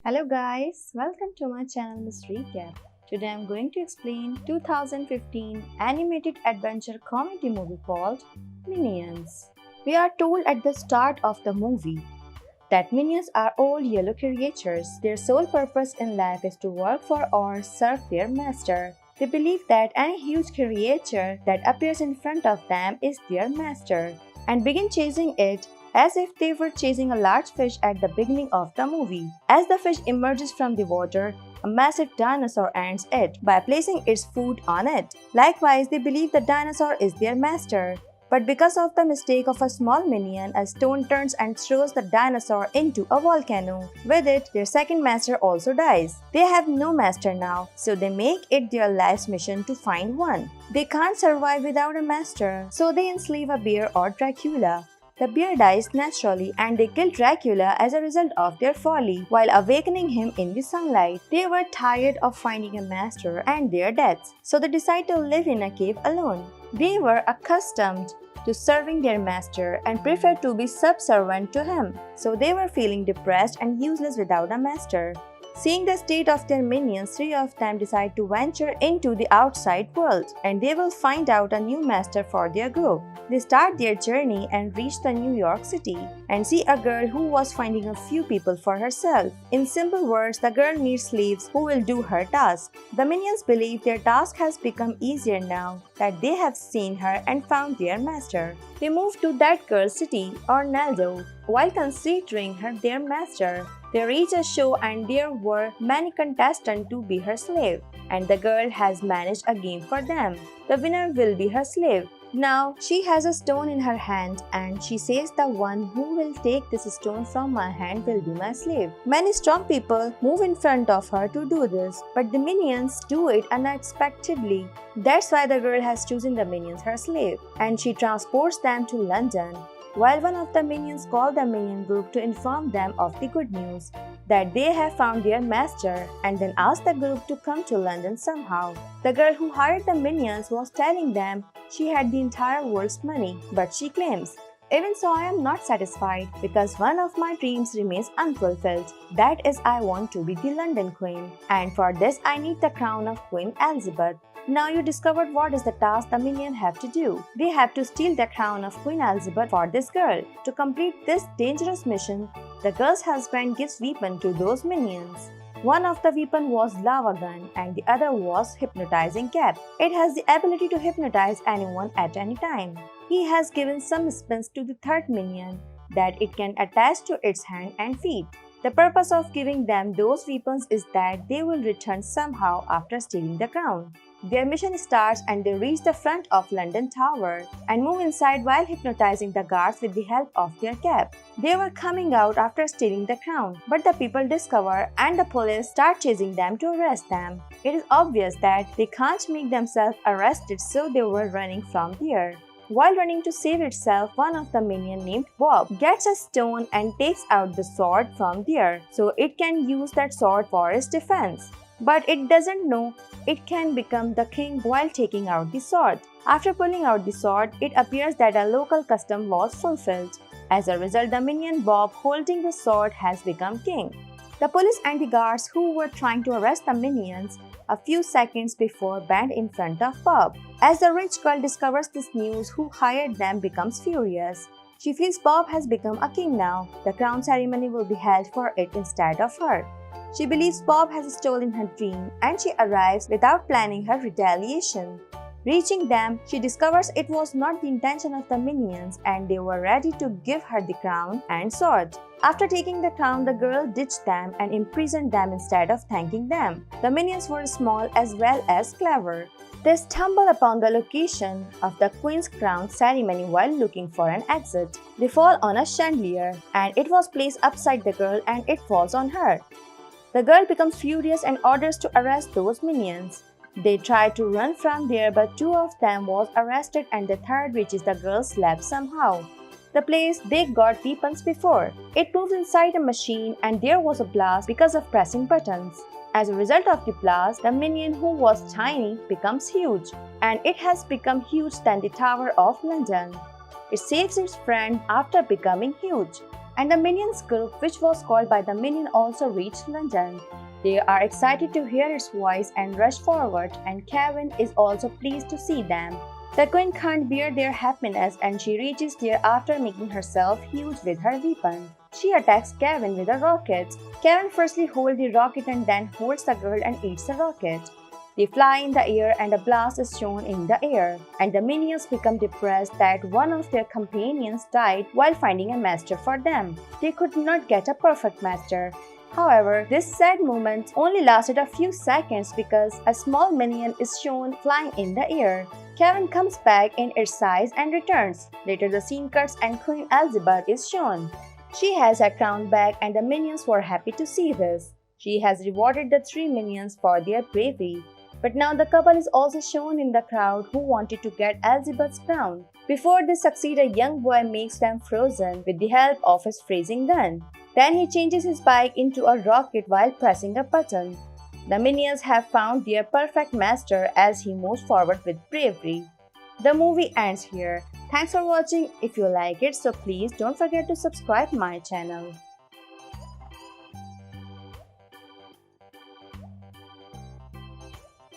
Hello guys, welcome to my channel Miss Recap. Today I'm going to explain 2015 animated adventure comedy movie called Minions. We are told at the start of the movie that minions are old yellow creatures. Their sole purpose in life is to work for or serve their master. They believe that any huge creature that appears in front of them is their master and begin chasing it as if they were chasing a large fish at the beginning of the movie. As the fish emerges from the water, a massive dinosaur ends it by placing its foot on it. Likewise, they believe the dinosaur is their master. But because of the mistake of a small minion, a stone turns and throws the dinosaur into a volcano. With it, their second master also dies. They have no master now, so they make it their life's mission to find one. They can't survive without a master, so they enslave a bear or Dracula. The bear dies naturally and they kill Dracula as a result of their folly while awakening him in the sunlight. They were tired of finding a master and their deaths, so they decide to live in a cave alone. They were accustomed to serving their master and preferred to be subservient to him, so they were feeling depressed and useless without a master. Seeing the state of their minions, three of them decide to venture into the outside world and they will find out a new master for their group. They start their journey and reach the New York City and see a girl who was finding a few people for herself. In simple words, the girl needs slaves who will do her task. The minions believe their task has become easier now that they have seen her and found their master. They move to that girl's city, or Naldo, while considering her their master. They reach a show and there were many contestants to be her slave, and the girl has managed a game for them. The winner will be her slave. Now she has a stone in her hand and she says the one who will take this stone from my hand will be my slave. Many strong people move in front of her to do this, but the minions do it unexpectedly. That's why the girl has chosen the minions her slave, and she transports them to London. While one of the minions called the minion group to inform them of the good news that they have found their master and then asked the group to come to London somehow. The girl who hired the minions was telling them she had the entire world's money, but she claims, "Even so, I am not satisfied because one of my dreams remains unfulfilled. That is, I want to be the London Queen, and for this I need the crown of Queen Elizabeth." Now you discovered what is the task the minions have to do. They have to steal the crown of Queen Elizabeth for this girl. To complete this dangerous mission, the girl's husband gives weapon to those minions. One of the weapon was lava gun and the other was hypnotizing cap. It has the ability to hypnotize anyone at any time. He has given some spins to the third minion that it can attach to its hand and feet. The purpose of giving them those weapons is that they will return somehow after stealing the crown. Their mission starts and they reach the front of London Tower and move inside while hypnotizing the guards with the help of their cap. They were coming out after stealing the crown, but the people discover and the police start chasing them to arrest them. It is obvious that they can't make themselves arrested, so they were running from there. While running to save itself, one of the minions named Bob gets a stone and takes out the sword from there so it can use that sword for its defense. But it doesn't know it can become the king while taking out the sword. After pulling out the sword, it appears that a local custom was fulfilled. As a result, the minion Bob holding the sword has become king. The police and the guards who were trying to arrest the minions a few seconds before banned in front of Bob. As the rich girl discovers this news, who hired them becomes furious. She feels Bob has become a king now. The crown ceremony will be held for it instead of her. She believes Bob has stolen her dream and she arrives without planning her retaliation. Reaching them, she discovers it was not the intention of the minions and they were ready to give her the crown and sword. After taking the crown, the girl ditched them and imprisoned them instead of thanking them. The minions were small as well as clever. They stumble upon the location of the Queen's crown ceremony while looking for an exit. They fall on a chandelier and it was placed upside the girl and it falls on her. The girl becomes furious and orders to arrest those minions. They try to run from there, but two of them was arrested and the third reaches the girl's lap somehow, the place they got weapons before. It moves inside a machine and there was a blast because of pressing buttons. As a result of the blast, the minion who was tiny becomes huge, and it has become huge than the Tower of London. It saves its friend after becoming huge. and the Minions group, which was called by the Minion, also reached London. They are excited to hear its voice and rush forward, and Kevin is also pleased to see them. The queen can't bear their happiness and she reaches there after making herself huge with her weapon. She attacks Kevin with a rocket. Kevin firstly holds the rocket and then holds the girl and eats the rocket. They fly in the air and a blast is shown in the air, and the minions become depressed that one of their companions died while finding a master for them. They could not get a perfect master. However, this sad moment only lasted a few seconds because a small minion is shown flying in the air. Kevin comes back in its size and returns. Later the scene cuts and Queen Elizabeth is shown. She has her crown back and the minions were happy to see this. She has rewarded the three minions for their bravery. But now the couple is also shown in the crowd who wanted to get Elizabeth's crown. Before they succeed, a young boy makes them frozen with the help of his freezing gun. Then he changes his bike into a rocket while pressing a button. The minions have found their perfect master as he moves forward with bravery. The movie ends here. Thanks for watching. If you like it, so please don't forget to subscribe my channel.